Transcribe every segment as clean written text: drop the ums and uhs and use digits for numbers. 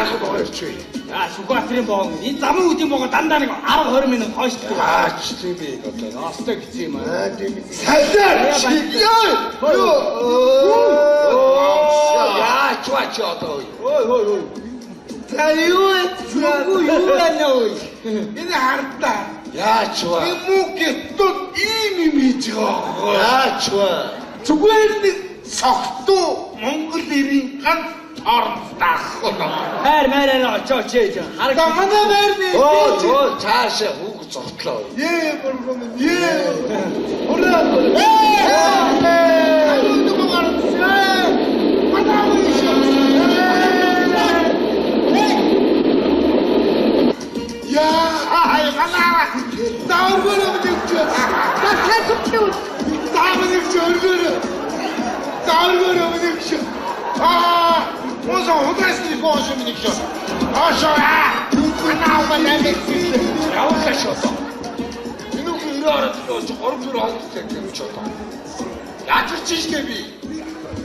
арга боорч вэ? Сүхбаатарын боон энэ замын үдийн боон дандаа нэг 10-20 минут хойшддаг. Ч тийм ээ одоо. Яастай гэсэн юм аа. Тийм ээ. Салаар яач одоо. Ой. За юу байна вэ? Энэ хардаа. Яач вэ? Мукэттод ийм хийж байгаа. Яач вэ? Зүгээр нэг согтуу Монгол ирийн ганц ордох. Хайр маараа очооч ээ. Манай байрны. Оо цаашаа хүүг зогтлоо. Бургом. Ураа. Можно удрать больше мне все. Хорошо, она у меня не existит. Я вот хочу то. Ну, говорят, что орбир олддаг юм ч одоо. Ядарч штэ би.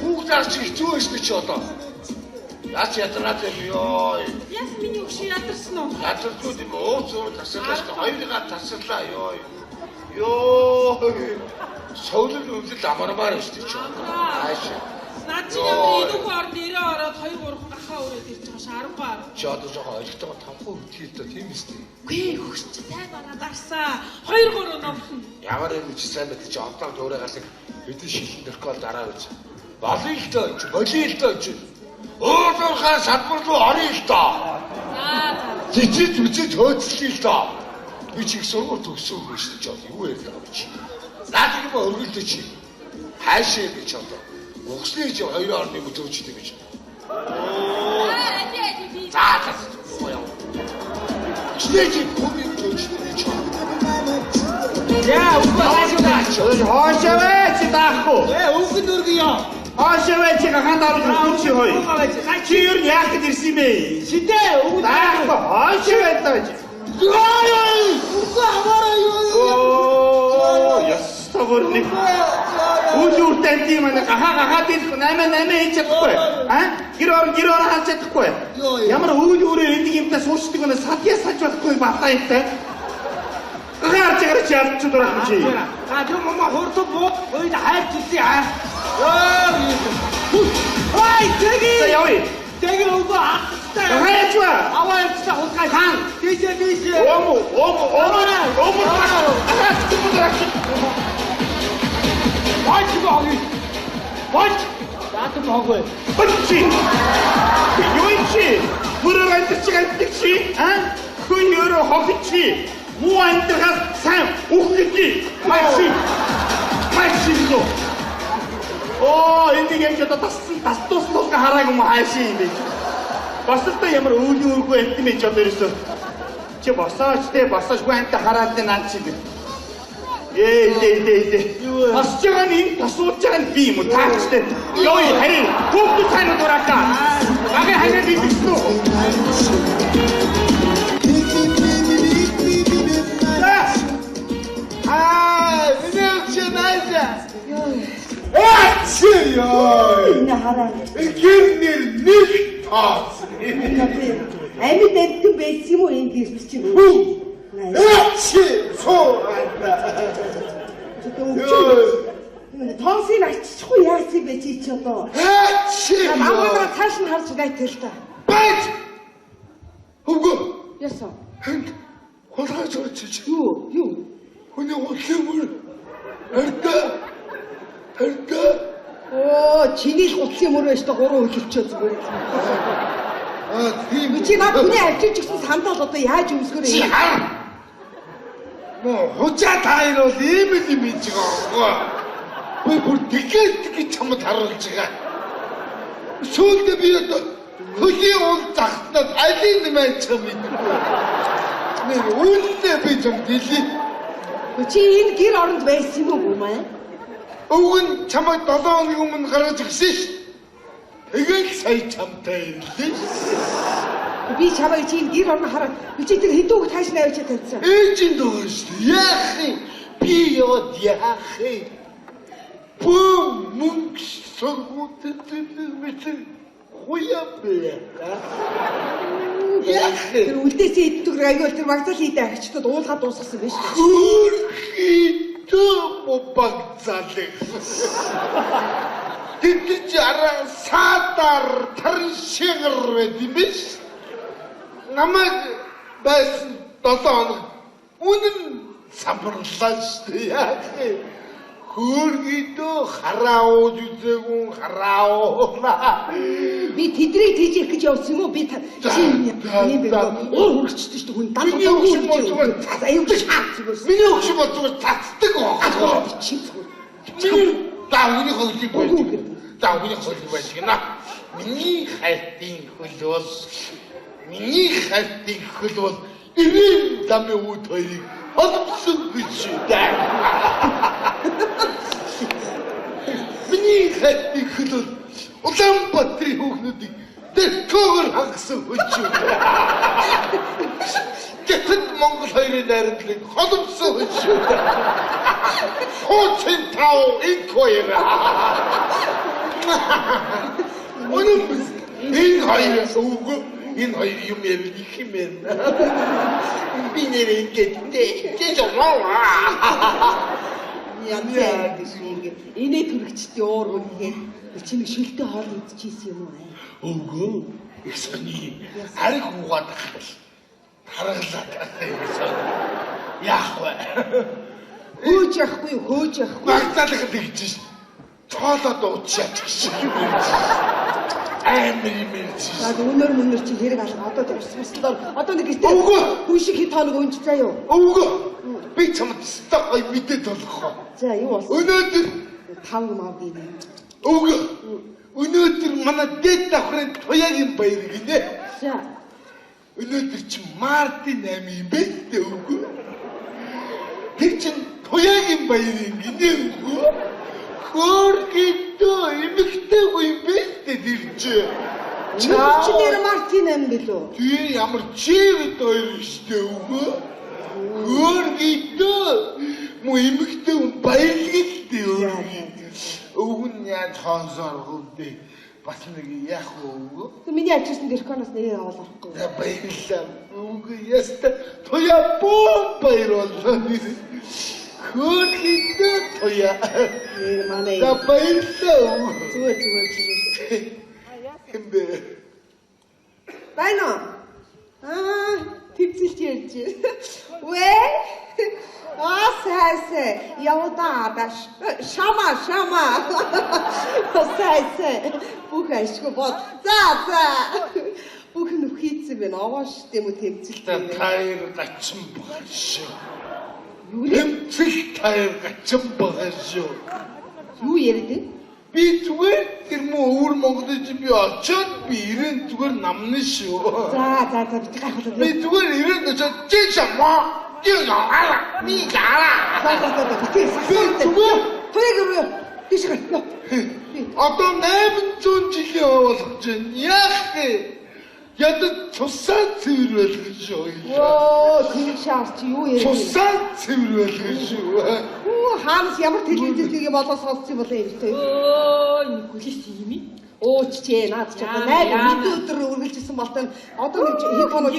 Хүүхдээс чи хэцүү штэ ч одоо. Яач ядраад юм ёо. Яс миний өгш ядарсан уу? Ядарчгүй юм уу? Зур тасаллаа штэ. Хоёрыгаа тасаллаа ёо. Ёо. Соулын өвлөл амармаар штэ ч одоо. Ааш. Наад чи ямар идэх орд нэрээ ороод 2-3 гахаа өрөөд ирж байгаа шаргагүй. Чи одоо жоохон ойлгохтой тамхуу үтгэл дээ тийм үстэй. Гүй хөгч сайн бараад арсан. 2-3 номхон. Ямар юм чи сайн байдаг чи одоо дуурай галыг хэдэн шилэн дөркөл дараа үз. Болын л доо чи болын л доо чи. Өөрөөхөө салбар руу орё л доо. Цэцэд мүцэд хөөцлөе л доо. Би чи их сургууль төгсөөгүй шүү дээ чи юу ярьдаг юм чи. Наад юм өргөлдөө чи. Хаашаа би чи одоо. Угсны чи 2 орны мөтөөчтэй гэж. За. Чи комик төгсдөг чи. Яа, хоошоо чи таахгүй. Өвгөн өргөё. Хоошоо чи гахаанд орох чи хой. Чи юу яах гэж ирсэн юм бэ? Шидээ, өвгөн таахгүй. Хоошоо байж. Ястагорник. Үгүй үрдэнти манай гахаа дил 8 хийж чадахгүй. Гэр орон хаалж чадахгүй. Ямар үгүй өөрөө энийг юмтай суучдаг өнө сатья саж болохгүй батаа юмтай. Гахаарч гарч ялч дурах юм чи. Юм хурд боо ойд хайж ирсэн Ой, тэги. Яви. Тэги үгүй Hayat wa. Awal kita hutkai kan. Bisa. Omo. Baik bagus. Baik. Datang bagus. Baik. Yoichi. Burung tercikan terci. Kuyuru hokichi. Muan terkas sam. Ukiki. Maxi itu. Oh, ini yang kita tas tos kaharai kumahasi ini. Босолтой ямар өвлөөргүй эттэмэж одоо ерөөсөө чи босоочгүй анта хараад наад чи босч байгаа нь тасууж байгаа нь би юм уу таачтай ёо харин бүгд тань дураатаа багы ханаа дийсэн үү минийч найза ёо нахараа гэрнэр нэг таа Амьд амьд байсан юм уу энэ гэрч чи? Тоосыг аччихгүй яасан бэ чи одоо? Намайг цааш нь харж гайтай л та. Бац! Үгүй. Яасан? Хулгайч очиж. Юу? Хүний хутлын Арда. Оо, чиний хутлын мөр байж та 3 хөлөвчөө зүгээр. Тийм. Чи наад хүний авчиж гисэн сандал одоо яаж өмсгөр юм? Чи хаа. Хучаа таир бол ийм л юм хийж байгаа. Би бүр тэгээд чамд харуулж байгаа. Сүүлдээ би одоо хөлийн уул захтнаад алийг нэмээд чам юм. Нэр үүлдээ би юм дэлий. Чи энэ гэр оронд байсан юм уу маа? Өвгөн чамайг 7 хоногийн өмнө гаргаж ирсэн ш. Тэгээд сая чамтай ирлээ. Би чамайг чи энэ гэр орно хараад би чи тэр хэдүүг тааш навч тавьсан. Ээжин дөө ш. Яах юм? Би яваад яах юм? Мөнгө сургуульд хуяблаа. Тэр үлдээсээ иддэг аюул тэр вокзал хийдэг агчдад уулгаад дуусгасан байж. Хөрхийдөө багцаалаа. Тэтгэж араа садар таршигэр байд биш. Намайг байсан 7 хоног үнэн самбарлаа шүү дээ. Хөрхийдөө хараа ууж үзээгүй хараа уулаа. Би тэдрийг тийжих гэж явсан юм уу? Би чинь юм бэ? Уур хүрчтэй шүү дээ хүн. Миний өгшин болцгоо аюулгүй шаацгүй. Миний өгшин болцгоо цацдаг аа. Чи Даавны хөлийг байдаг. Даавны хөлийг байдаг наа. Миний хайтын хөл бол ирэн дамын үд хоёрыг олбсон гэж дээ. Миний хайтын хөл бол Улаанбаатарын хүүхнүүдийг дэвтгөр хангасан хүч юу. Гэтэл Монгол хоёрын найрамдлыг холбосон хүч юу. Хуучин тав инкоёр. Өнөө энэ хоёр юм ярих юм байна. Би нэр ингэж жоо. Янзаа гэж ингэ инээ төрөгчтэй уур үгээд чи нэг шилтэй хоол идчихсэн юм уу? Үгүй. Их сони. Ариг хуугаад харгалаа. Яах вэ? Хөөж яахгүй. Багтаалах гэж шин. Тоолоод уучаад гэж юм. Амир. За өнөр чи хэрэг алга одоо тусмаслаар одоо нэг гэртээ хүн шиг хэд хоног өнж заяа. Үгүй. Би чамд стокой мэдээд болохоо. За юу болсон? Өнөөдөр 5 мав гинэ. Үгүй. Өнөөдөр манай дээд давхрын туяагийн баяр гинэ. За. Өнөөдөр чи Мартин 8 юм бэ? Үгүй. Тэр чин туяагийн баяр гинэ үгүй. Хөргийдөө эмэгтэйгүй юм бэ? Тэр чи. Чи нэр Мартин 8 гэлөө. Тэр ямар чивэд хоёр штэ үгүй. Хөргийдөө муу эмэгтэй баярлагтай үгүй. Өвгөн яаж хоосоор хөвдөө бас нэг яах вэ? Миний ачсан дэрконоос нэрээ аваад орохгүй. Баярлалаа. Үгүй яста тоя бом баяр боллоо. Хөргийдөө тоя. Манай. За баярлалаа. Зүгээр. Хэмбэ. Байна. Типсэлж ярьж. Вэ? Сайсэ. Яваа даш. Шама. Сайсэ. Бүх ашгүй бод. За. Бүх нь хийцэн байна. Авааш тийм үү тэмцэлтэй. Тайр гачсан баг шүү. Юу нэ? Тэмцэл тайр гачсан баг шүү. Юу яриад? Би зүгээр тэр муу өвөр Монголд би очоод би ирэн зүгээр намны шүү. За би гайхалаа. Би зүгээр ирэн очоод чи чамаа яа ми яара. Зүгээр. Тэгэрээ. Тийшээ. Одоо 800 жилийн болох чинь яах вэ? Ядад тусаа цэвэр болгож шүү. Тэр шаарч юу яриад? Тусаа цэвэр болгож шүү. Хаанаас ямар телевизээр болоо сонссон юм болоо юм те. Энэ хүлээс юм ээ. Ууччээ наад ч одоо найр өдөр үргэлжсэн болтой одоо нэг хэд хоног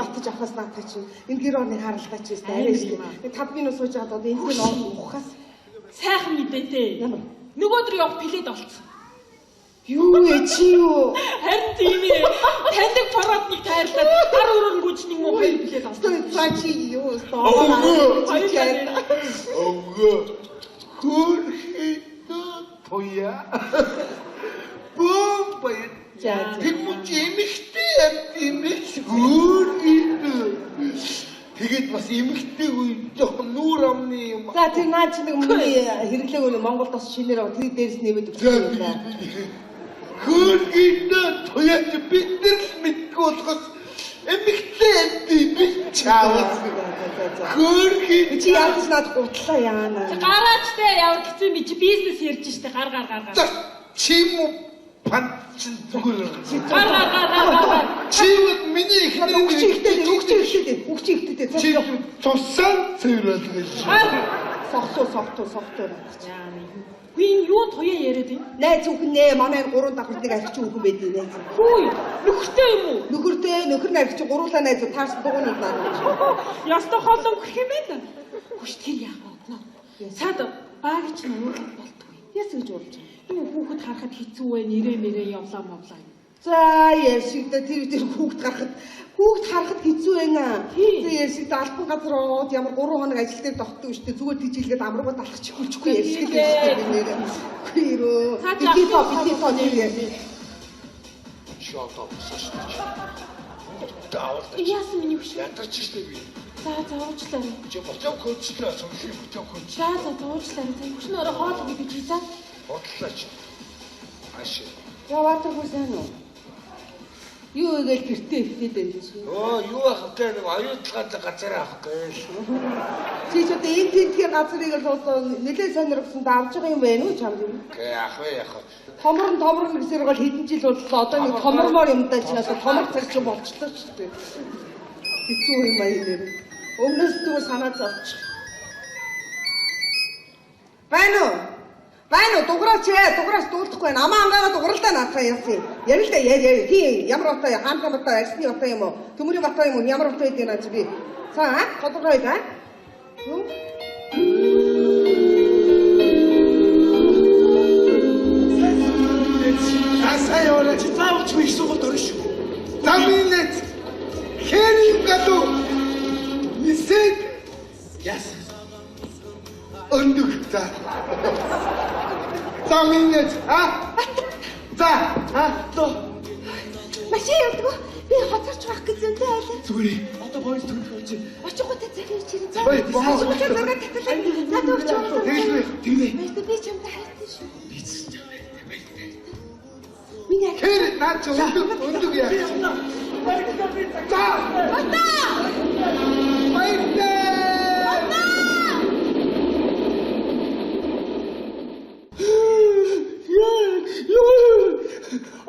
татаж авахаас наадах чинь энэ гэр орны харалтай ч гэсэн арай шүү. 5 минут сууж байгаа одоо энэ нь ухаас Сайхан мэдээтэй. ямар Нөгөөдөр явах плед олцсон. юу вэ чи юу? Харин тийм ээ. Таньдаг парадныг тайрлаад гар өрөөн гүжнийг муу хоёр плед олцсон. За чи юу стоо? Хөрхийдөө тоя. Бомбай. Тэгмүч эмэгтэй юм биш. Хөрхийдөө. Тэгээд бас эмэгтэй үе жоохон нүүр амны юм. За тэр наач нэг миний хэрэглээг Монголд бас шинээр аваа тэр дээрс нэмээд өгсөн юм да. Хөргийдөө тояч бид нар л мэдгүй болохоос эмэгтэй би чаавал. Хөргий чи яаж над гутлаа яана. Гараачтай явах гэсэн би чи бизнес ярьж штэ гар. Чим панчин зүгээр. Гар. Чим миний ихний үгчигтэй. чи тусаа цэвэр болгож. Согтуу. Яа нэг. Би энэ юу туяа яриад байна? Найз үхнээ манай 3 давхар нэг архич үхэн байдیں۔ Найз. Хөөе, нөхөртэй юм уу? Нөхөр найз чи гуруулаа найз таарс дугуйнууд байна. Ястаа хоолон гэх юм байна. Хүч тэр яагаад? Саад баг чи нуурлах болтгүй. Яс гэж уулж байна. Энэ хүүхэд харахад хэцүү вэ? Нэрээ явлаа мовлаа. За яшигдэ тэр хүүхд харахад хэцүү байна. Тэр яшигдэ албан газар ороод ямар 3 хоног ажил дээр тогтдог шүү дээ. Зүгээр тийжилгээд амруугаа талахчих хүчгүй яшигдэ нэрээ. Хөрөө. Би Шоотоо босооч. Даавал. Яасан миний хүч? Ятарч штэ би. За уучлаарай. Чи боцоо хөөцлөө сонирхох боцоо хөөц. За уучлаарай. Хүчнээ орой хоол гэж хийсэн. Бодлооч. Аш. Яваагүй сайн уу? Юу игээл гэртээ ихтэй байж чи. Юу ахтай нэг оюутлахад газар авах гээл. Чи ч одоо энэ тентгийн газрыг л одоо нэлээд сонирхсан давж байгаа юм байна уу чамд юм? Яах вэ? Томор гэсээр бол хэдэн жил боллоо. Одоо нэг томормоор юм даа чи одоо томор царч болчихлоо ч гэдэг. Хэцүү юм аа энэ. Өмнөөс дүү санаа зовчих. Байна уу дуграас дуулахгүй байна. Амаа ангаа дугралдаа наатаа яасан. Ярил та яа. Тий ямар утаа хаантай батаа арсны утаа юм уу? Төмөрийн батаа юм уу? Ямар утаа гэдэг наа чи би. Цаа тодорхой да? Асаа яваа чи заавч их сугал дөрөш. Таминет. Хэрэг гадуу. Нисэг. Яс. Өндөгтэй. Таминет. То. Машин явдаг. Би хоцорч байх гэж зөнтэй байлаа. Зүгээр. Одоо боёс төрөх чи. Очихгүй захир чирэн цаа. Надад өгч. Тэгвэ. Би чамд хайртай шүү. Хэр наач өндөг яа. За.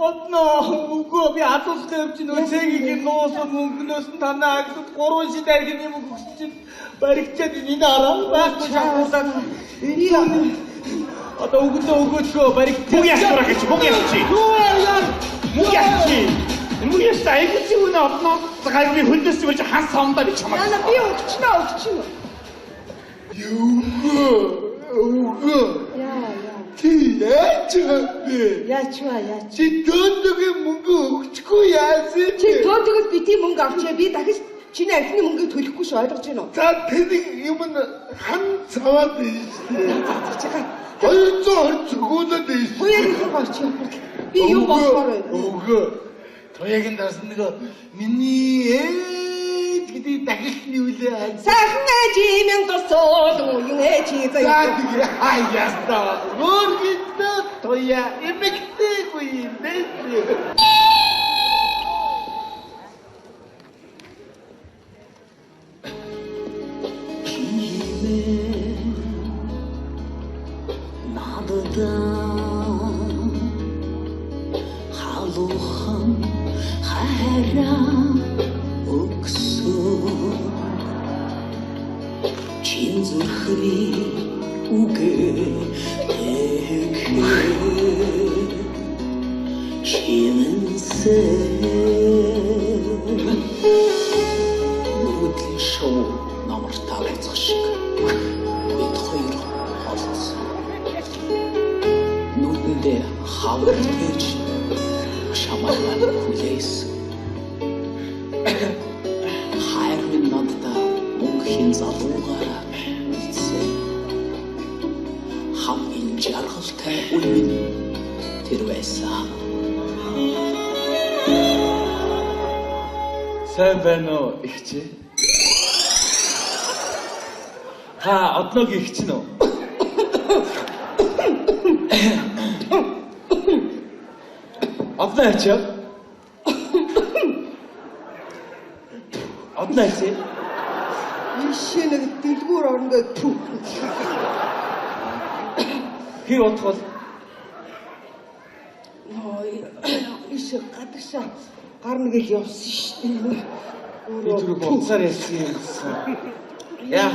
Одноо үгүй би атустай өвчин үцэгийг нуусан мөнгнөөс нь танаа агсад 3 шид аргын юм өгсөн чинь баригчаад энэ араа байхгүй шахуулаад одоо өгөөдгөө баригчаад Мug ясрах гэж мug ясчих. Мug ясчих. Мug ястай айгууч юу нэ одноо гайгүй хөлдөөс чи хас сомдоо би чамаа. Яна би өгчнө. Юу. Яа. Яач. Чи дөөдөг мөнгө өгчихгүй яасан. Чи төөдгөөс би тийм мөнгө авчээ. Би дахиж чиний архины мөнгөийг төлөхгүй ш ойлгож байна уу? За тэнийг юм хан цаваад ийшээ. 220 зөвгөөлөд ийшээ. Хоёрын гоч юм. Би юу болохоор вэ? Өгөө. Тоягийн даас нөгөө миний гэдэг дахилтны үлээ. Сайхан ээж юм тосоо юу ээж заяа. Яста. Гөргитэ тоя эмэгтэйгүй юм бэ? халуухан хайраа өгсөн чин зүрхний үгээ шинсээ нүдлийн шоу номер 5 шиг бид хоёр холцсон нүдэндээ хавар гэж шамаа хүлээс хайр минь надад мөнхийн залууга үлдсэн хамгийн жаргалтай үе минь тэр байсан. Сайн байна уу ихчээ? Одноог ихчин үү? Одноо ачаа. Одноо ачаа. Ишээ нэг дэлгүүр орондоо тү. Хэр утгал? Ишээ гадагшаа гар нэгээл явсан шүү дээ. Би түрүү боцоор ярьсан юм. Яа,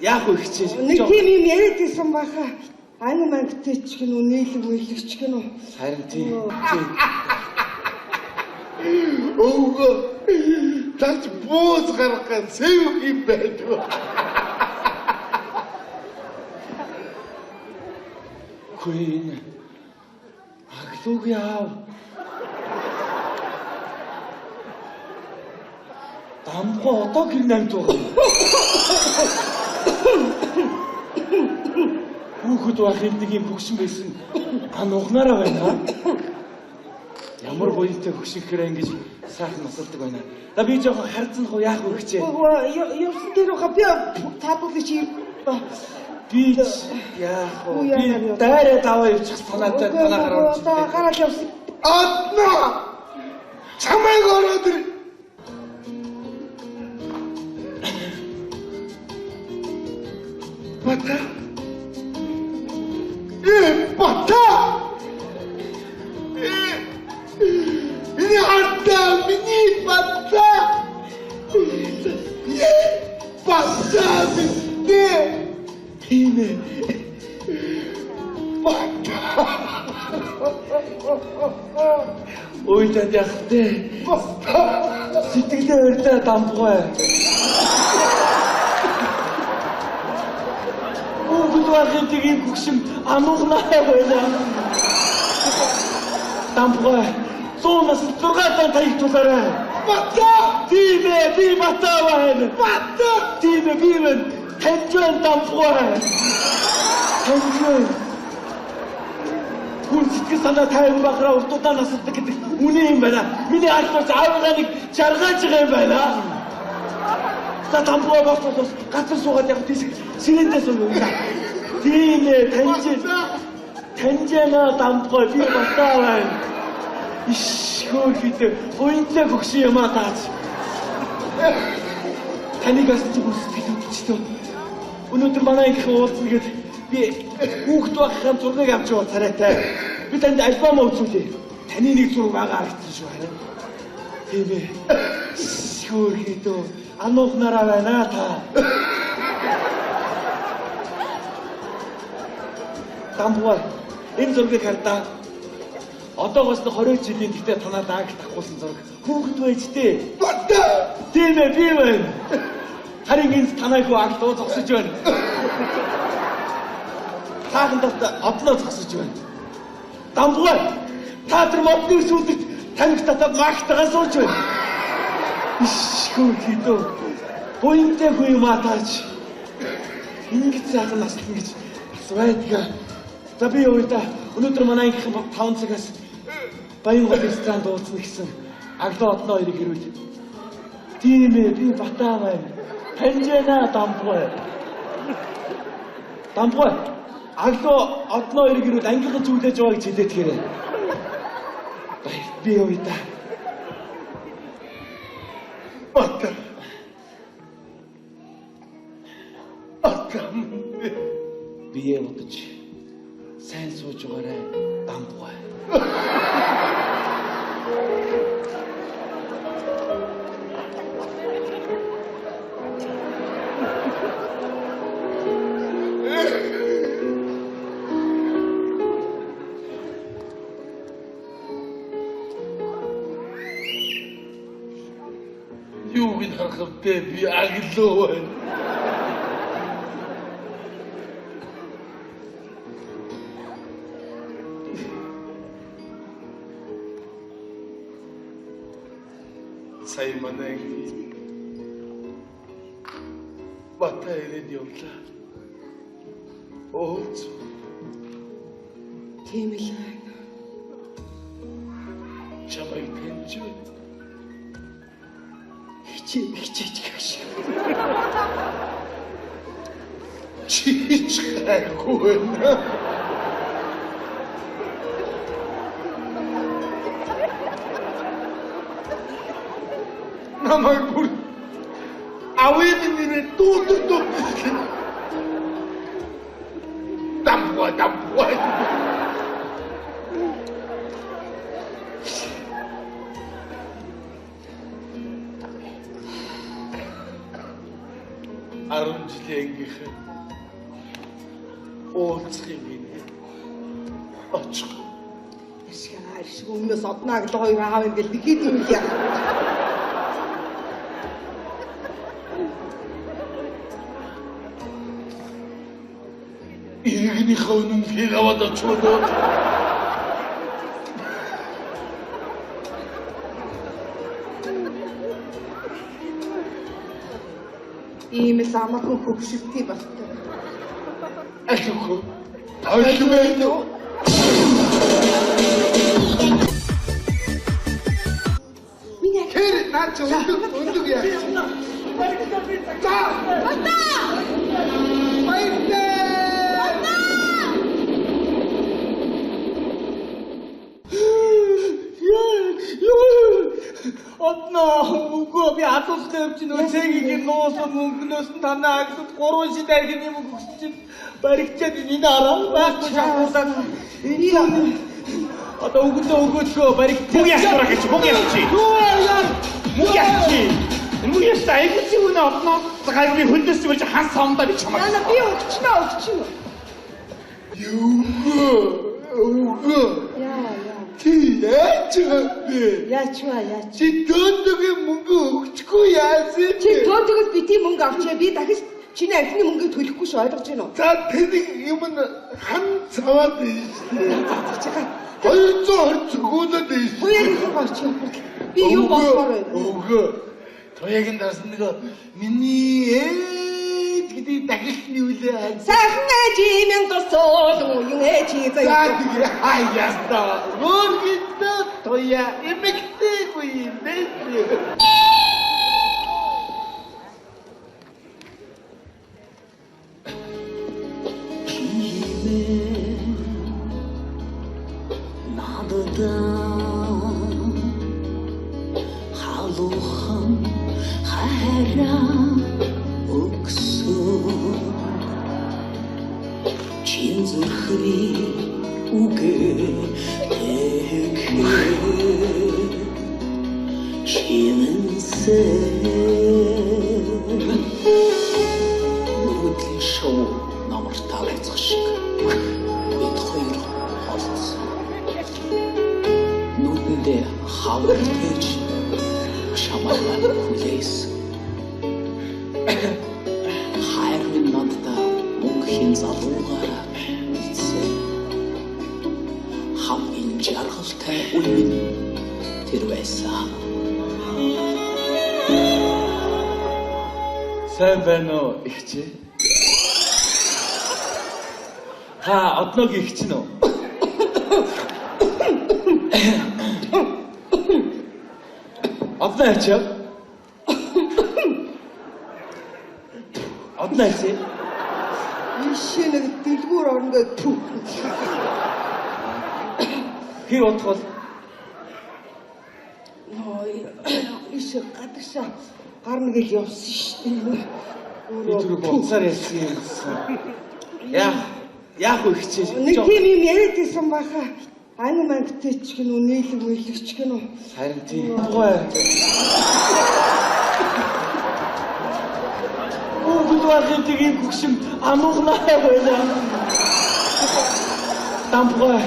яах вэ хичээж. Нэг тийм юм яриад байсан баха. Анги мангтай ч гэнэ үү, нийлэг мэлэг ч гэнэ үү. Харин тийм. Өвгөө. Тач бууз гаргах сэв юм байдаг. Хөөе. Аглууг яав. Дамгоо одоо гэр намд байгаа. Хүүхэд байхын нэг юм хөгшин байсан. Ануухнаараа байна. Ямар буянтай хөгшин гэхээр ингэж сайхан насалдаг байна. Да би жоохон харцсанах уу яах вэ гэчээ. Явсан дээр байгаа би таадуулж ир. Би яах вэ? Би дайраа даваа явчих санаатай танаа гараад. Одоо гараад явсан. Адна! Чамайг ороод ир. Бата! Бата! Миний хатта, миний бата! Бата битээ! Тийм ээ. Бата! Ой танд яах вэ? Сэтгэлээ өрдөө дамбгой. Хүүхдийн тийм хөгшин ануухнаа байна. Дамбгой. 106 тань таягдуулаарай. Бата! Тийм ээ, би бата байна. Бата! Тийм ээ, би байна. Таньжан дамбгой. Таньжан. Хүн сэтгэл санаа тайван бахраа уртудаа насалдаг гэдэг үнэн юм байна. Миний албач аавгаа нэг жаргаж байгаа юм байна. За дамбгой боос газар суугаад яг тийш сэрэнтэй суув. Тийм ээ, таньжана дамбгой би бата байна. Иш хөөхдөө уянцаа гөгсөн юм аа таач. Таныг асууж үзтгэлээ өчтөө. Өнөөдөр манай их уулзна гэд би хүүхд байхын зургийг авч яваа царайтай. Би танд альбом үзүүлээ. Таны нэг зураг байгаа харагдсан шүү харин. Тийм ээ. Хөөхдөө ануухнараа байна та. Дамбгой энэ зургийг хардаа. Одоогоос 20 жилийн гэхдээ танаа дааг тахуулсан зураг. Хүүхэд байж тээ. Бата! Тийм ээ, би байна. Харин энэ танай хүү аглуу зогсож байна. Таахан доот одноо зогсож байна. Дамбгой. Та тэр модны сүлд таныг татаад магтагаа сууж байна. Иш хөөхдөө. Буянтай хүү юм атаач. Ингэж сайхан наслан гэж асуудаг. За би өөдөө өнөөдөр манай их 5 цагаас Баян гол ресторан дууцна гэсэн аглаа одноо хоёрыг хэрүүл. Тийм ээ, би бата байна. Таньжана дамбгой. Дамбгой. Аглаа одноо хоёрыг хэрүүл ангилан зүйлээж байгаа гэж хэлээд гэрээ. Би өөдөө. Бата! Бата! Бие удаж сайн сууж байгаарай дамбгой. Юуг нь харахтай би аглуу байна. Сая манай бата ирээд явлаа. Ооц. Тийм л байна. Чамайг таньж Хичээж гэх шиг. чийч хайхгүй байна. Намайг бүр аваад нэрээ дууддаг. Дамбгой. 10 жилийн ангийнхан уулзахыг минь очих. Ашгаа шиг өмнөөс однаа гэдэг хоёр аав ингээл нэхэд юм яа. Иргэнийхээ үнэмлэхийг аваад очвол Иймээс амархан хөвгшөлтий болтой. алхах. Алхмын Тэр наач өндөг яа. Одноо үгүй би асуултаа өвчин өцөгийг нуусан мөнгнөөс нь танаа агсад 3 шид архины мөнгө өгсөн чинь баригчаад энэ араа байхгүй шахуулаад энэ одоо өгөөдгөө баригчаад Муу ястураа гэж муу ясчих. Муу ясчих. Муу ястаа айгуул үнэ одноо гайгүй хөлдөөс чимэрч хан савндаа би чамаа. Яна би өгчнө. Үгүй. Яа. Чи яаж вэ? Яачваа. Чи дөөдөгийн мөнгө өгчихгүй яасан? Чи төөдгөөс бити мөнгө авчаа би дахиж чиний архины мөнгөийг төлөхгүй ш ойлгож байна уу? За тэний юм нь хан цаваад байна шүү дээ. 220 цогоодод байна. Хоёрын гооч юм. Би юу болохоор байна? Үгүй. Тоягийн дарс нэг миний гэдэг дахиж нүүлээ. Сайхан ээж юм госоо юм ээж заяа. Яста. Гөргит тоя эмэгтэйгүй юм дээ. халуухан хайраа өгсөн чин зүрхний үгээ чинэнсээ нүгэл шоу номер 5 шиг бид хоёр олцсон нүдэндээ хавар гэж шамаалаа хүлээс хайр минь надтай мөнхийн залуугаар үлдсэн хамгийн жаргалтай үе минь тэр байсан. сайн байна уу ихчээ? Та одноог ихчин үү? Одноо ачаа. Одноо ачаа. Ишээ нэг дэлгүүр орноо тү. Хий утгал. Ишээ гадагшаа гар нэгэл явсан шүү дээ. Би түрүү боцоор ярьсан юм. Яах вэ ихчээ? Нэг тийм юм яриад байсан баха. Ани мангтай ч гэнэ нийлэг мэлэгч гэнэ. Харин тийм гой. Бүгдварын тийм гүгшим амуухнаа байлаа. Тамбой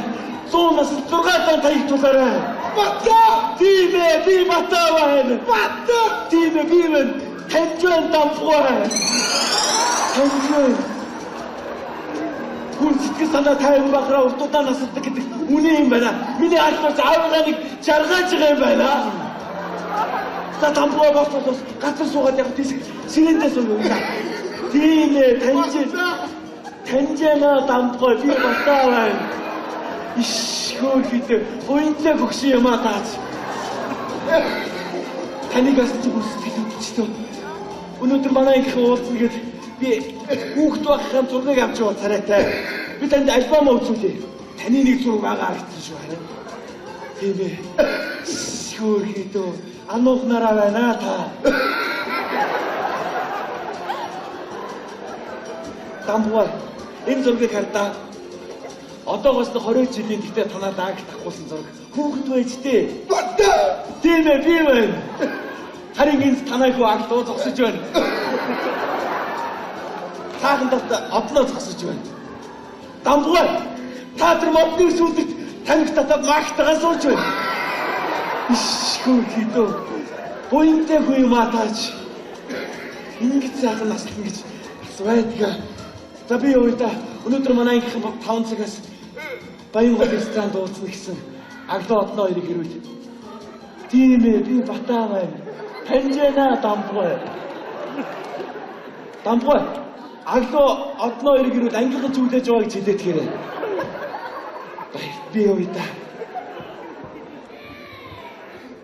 106 тань таягдуулаарай. Бата! Тийм ээ, би бата байна. Бата! Тийм ээ, би байна. Таньжан тамбой. Таньжан. Хүн сэтгэл санаа тайван бахраа уртудаа насалдаг гэдэг үнэн юм байна. Миний альбомч аавгаа нэг жаргаж байгаа юм байна. За тамбой боцоос газар суугаад яг тийш сирэндээ суув. Тийм ээ, таньжана тамбой би бата байна. Иш хөөхөд буянцаа гөгсөн юм аа таач. Таныг бас зүгсэтгэл өгчтэй. Өнөөдөр манай их уулзсан гээд би хүүхд байхын зургийг авч яваа царайтай. Би танд альбом үзүүлээ. Таны нэг зураг байгаа харагдсан шүү харин. Тийм ээ. Хөөхөд ануухнараа байна та. Тамбой энэ зургийг хардаа. Одоогоос 20 жилийн гэхдээ танаа даагт авахулсан зураг. Хүүхэд байж тээ. Бата! Тийм ээ, би байна. Харин энэ танаа хүү агт зогсож байна. таахандаа одноо зогсож байна. Дамбуй. Та тэр модны сүлд таныг татаад магтагаа сууж байна. Ишгүй хідөө. Буянтай хүй матаач. Ингэж сайхан нас ингэж байдгаа. За би өөдөө өнөөдөр манай ангийнхан 5 цагаас Баянгол ресторан дууцна гэсэн аглаа одноо хоёрыг ирүүл. Тийм ээ би батаа байна. Таньжана Дамбуй. Дамбуй. Аглаа одноо хоёрыг ирүүл ангийнхан зүйлээж байгаа гэж хэлээд гэрээ. Би өөдөө.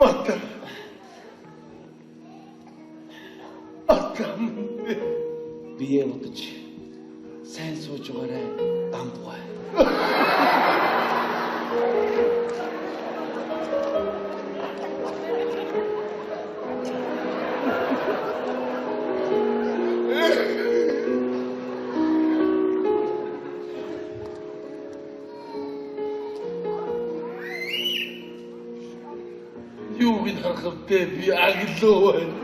Батаа. Бие бодож сайн сууж байгаарай Дамбуй. Юуг нь хахавтай би аглоо байна.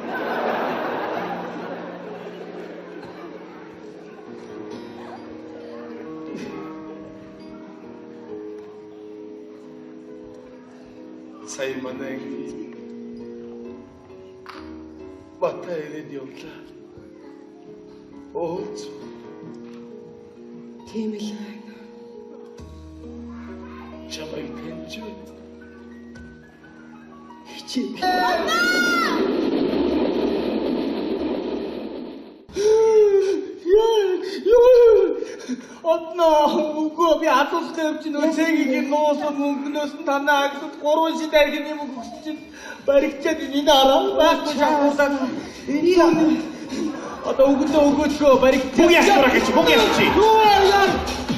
Сая манай батаа ирээд явлаа. Ооц. Тийм л байна. Чамайг таньж байна. Хичээ. Одноо үгүй би асуултаа явж нөө цэгийн нуусан мөнгнөөс нь танаа агсад 3 шид архины мөнгө өгсөн чинь баригчаад энэ араа байхгүй шахуулаад энэ одоо өгөөдгөө баригчаад Мөнгө ясраа гэж мөнгө ясчих.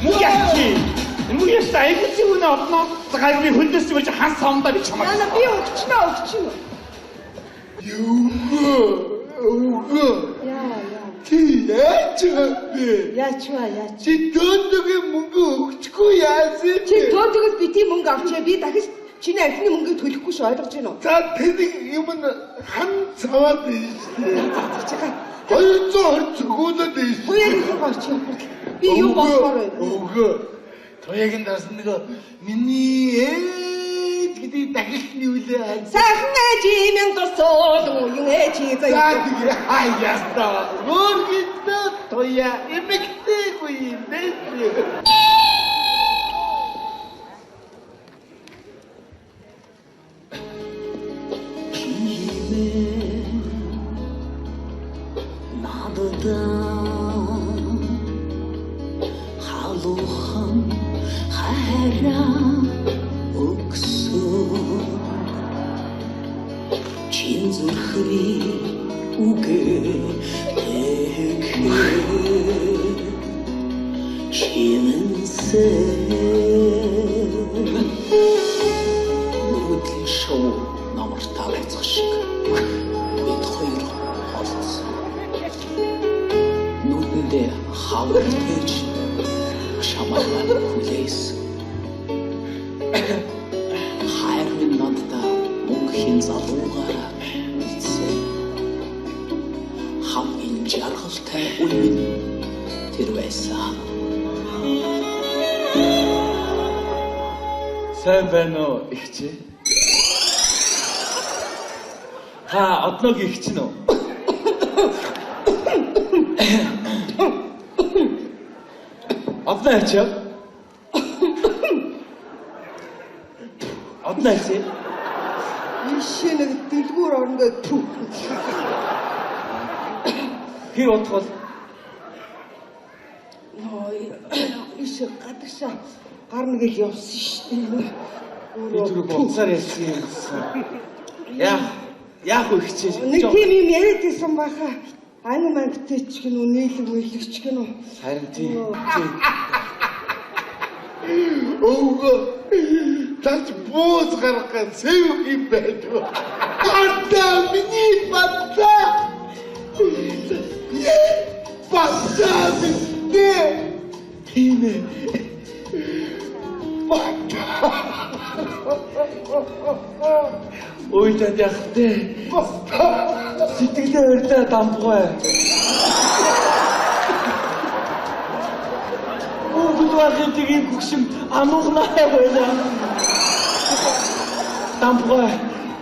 Мөнгө ясчих. Мөнгө ясаа айгч юу нэ одноо гайг би хөлдөөс чимэрч хан сомдоо би чамаа. Яна би өгчнө. Юугаа. Яа. Чи яаж вэ? Яачваа. Чи дөөдөгийн мөнгө өгчихгүй яасан? Чи дөөдөгөөс бити мөнгө авчаа би дахиж чиний архины мөнгөийг төлөхгүй ш ойлгож байна уу? За тэнийг юм хан цаваад байна шүү дээ. 220 цогоолоод байна шүү. Хоёрын гарч явах. Би юу болохоор вэ? Өгөө. Тоягийн дарс нэг миний гэдэг дахиж нүүлээ. Сайхан ээж юм госоо юм ээж За тэгээ хаяста. Гөргөдөө тоя эмэгтэйгүй юм дээ. халуухан хайраа өгсөн чин зүрхний үгээ Нүдлийн шоу номер 5 хайцах шиг бид хоёр холцсон. Нүдэндээ хавар гэж шамаагаар хүлээсэн. Хайр минь надтай мөнхийн залуугаараа үлдсэн. Хамгийн жаргалтай үе минь тэр байсан. Сайн байна уу ихчээ? Та одноог ихчин үү? Одноо ачаа? Одноо ачаа? Ишээ нэг дэлгүүр орноо тү. Хий утгал. Ишээ гадагшаа гар нэгэл явсан шүү дээ. Би түрүү боцоор ярьсан юм. Яах вэ ихчээ? Нэг тийм юм яриад байсан баха. Ани мангтээч гэнэ үү, нийлэг мэлэгч гэнэ үү? Харин тийм. Өвгөө. Тач бууз гаргах сэв юм байдаг. Бата миний бата. Бата миний. Тийм ээ. Ой танд яхтэй. Сэтгэлээ өрдөө Дамбуй. ахын тийм гүгшин амуухнаа байлаа. Дампуй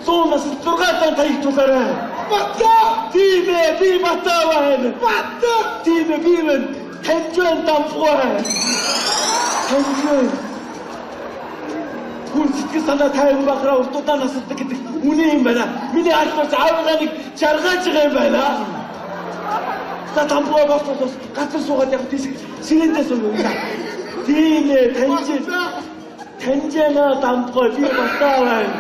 100 нас 6 тань таягдуулаарай. Бата! Тийм ээ, би бата байна. Бата! Тийм ээ, би мэн таньжан дампуй. Таньжан. Хүн сэтгэл санаа тайван бахраа уртудаа насалдаг гэдэг үнэн юм байна. Миний альбаас аавгаа нэг жаргаж байгаа юм байна. За дампуй бос газар суугаад яг тийш сирэндээ суув. Тийм ээ, таньжана дампуй би бата байна.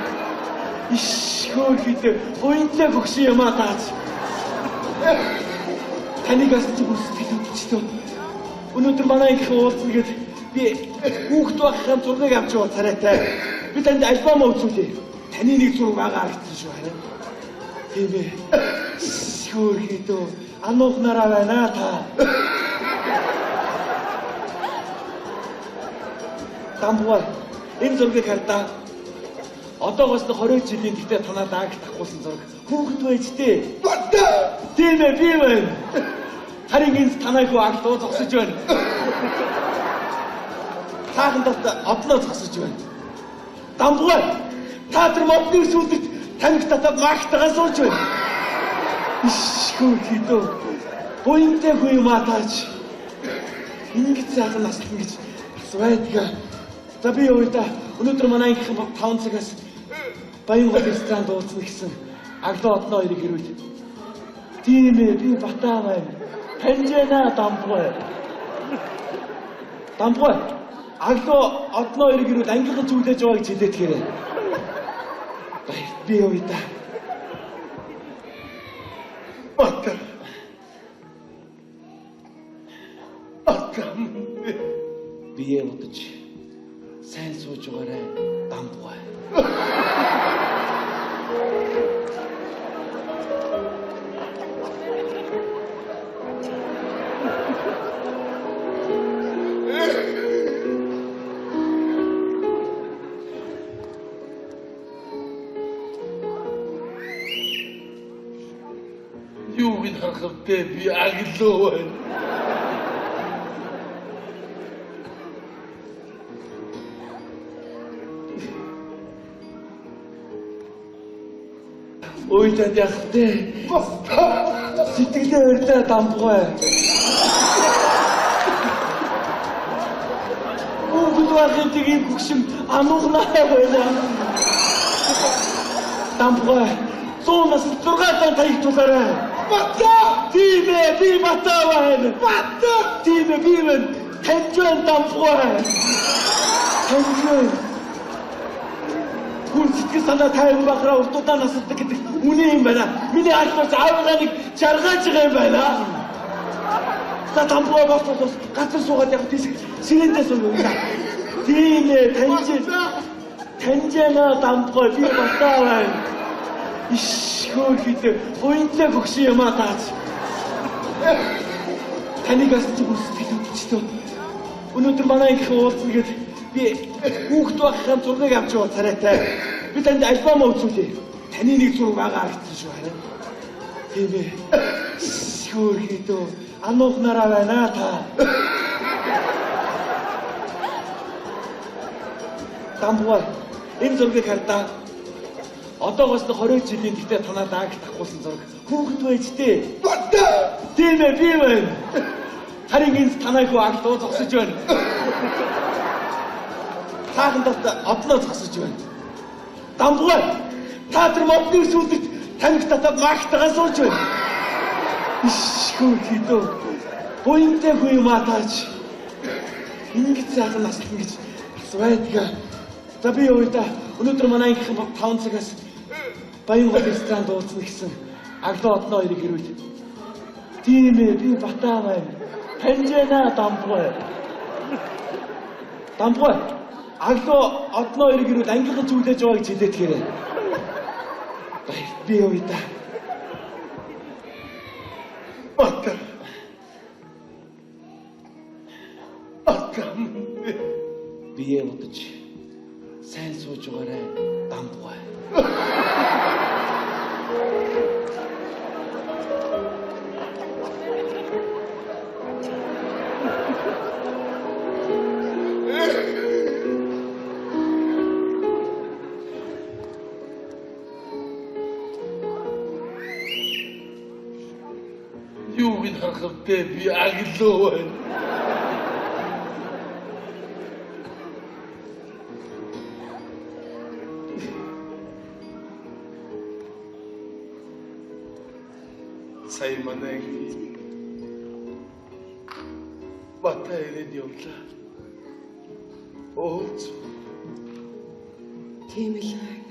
Иш хөөхдөө уянцаа гөгсөн юм аа таач. Танигаас ч үстэл үчтэй. Өнөөдөр манай их уулзна гэд би хүүхд байхын зургийг авч яваа царайтай. Би танд альбом үзүүлээ. Таны нэг зураг байгаа харагдсан шүү харин. Тийм ээ. Хөөхдөө ануухнараа байна та. Дампуй энэ зургийг хардаа. Одоогоос 20 жилийн гэхдээ танаа даагт авахулсан зураг. Хүүхэд байж тээ. Бата! Тийм ээ, би байна. Харин энэ танай хүү агтуу зогсож байна. Таахандаа одноо зогсож байна. Дампуй та тэр модны сүлдэт таних татаад магтагаа сууж байна. Иш хөөхдөө буянтай хүү юм атаач. Ингэж цаахан наслан гэж асуудаг. За би өөдөө өнөөдөр манай их 5 цагаас баян гол ресторан дууцна гэсэн аглоо одноо хоёрыг хэрүүл. Тийм ээ, би бата байна. Таньжана дампуй. Дампуй. Аглоо одноо хоёрыг хэрүүл ангилан зүйлээж байгаа гэж хэлээд гэрээ. Би өөдөө. Бата! Бата! Би өөдөж сайн сууж байгаарай дампуй. Юу гэж харахтай би аглоо байна. Ой танд яхтэй. Сэтгэлээ өрдөө дампуй. Хүүхэд байхын тийм гүгшин амуухнаа байлаа. Дампуй 100 нас 6 тань таягдуулаарай. Бата! Тийм ээ, би бата байна. Бата! Тийм ээ, би мэн таньжан дампуй. Таньжан. Хүн сэтгэл санаа тайван бахраа уртудаа насалдаг гэдэг үнэн юм байна. Миний альбаас аавгаа нэг жаргаж байгаа юм байна. За дампуй бос газар суугаад яг тийш сирэндээ суув. Тийм ээ, таньжана дампуй би бата байна. Иш хөөхдөө уянцаа гөгсөн юм аа таач. Танигаас ч үстэл үчтэй. Өнөөдөр манай их уулзна гэд би хүүхд байхын зургийг авч яваа царайтай. Би танд альбом үзүүлээ. Таны нэг зураг байгаа харагдсан шүү харин. Тийм ээ. Хөөхдөө ануухнараа байна та. Дампуй энэ зургийг хардаа. Одоогоос 20 жилийн гэхдээ танаа даагт авахулсан зураг. Хүүхэд байж тээ. Бата! Тийм ээ, би байна. Харин энэ танай хүү агтуу зогсож байна. Таахандаа одноо зогсож байна. Дампуй та тэр модны сүлдэт таних татаад магтагаа сууж байна. Иш хөөхдөө буянтай хүү юм атаач. Ингэж цаахан наслан гэж асуудаг. За би өөдөө өнөөдөр манай их 5 цагаас баян гол ресторан дууцна гэсэн аглоо одноо хоёрыг хэрүүл. Тийм ээ, би бата байна. Таньжана дампуй. Дампуй. Аглоо одноо хоёрыг хэрүүл ангилан зүйлээж байгаа гэж хэлээд гэрээ. Би өөдөө. Бата! Бата! Би өөдөж сайн сууж байгаарай дампуй. Харахтай би аглуу байна. Сая манай батаа ирээд явлаа. Ооц. Тийм л.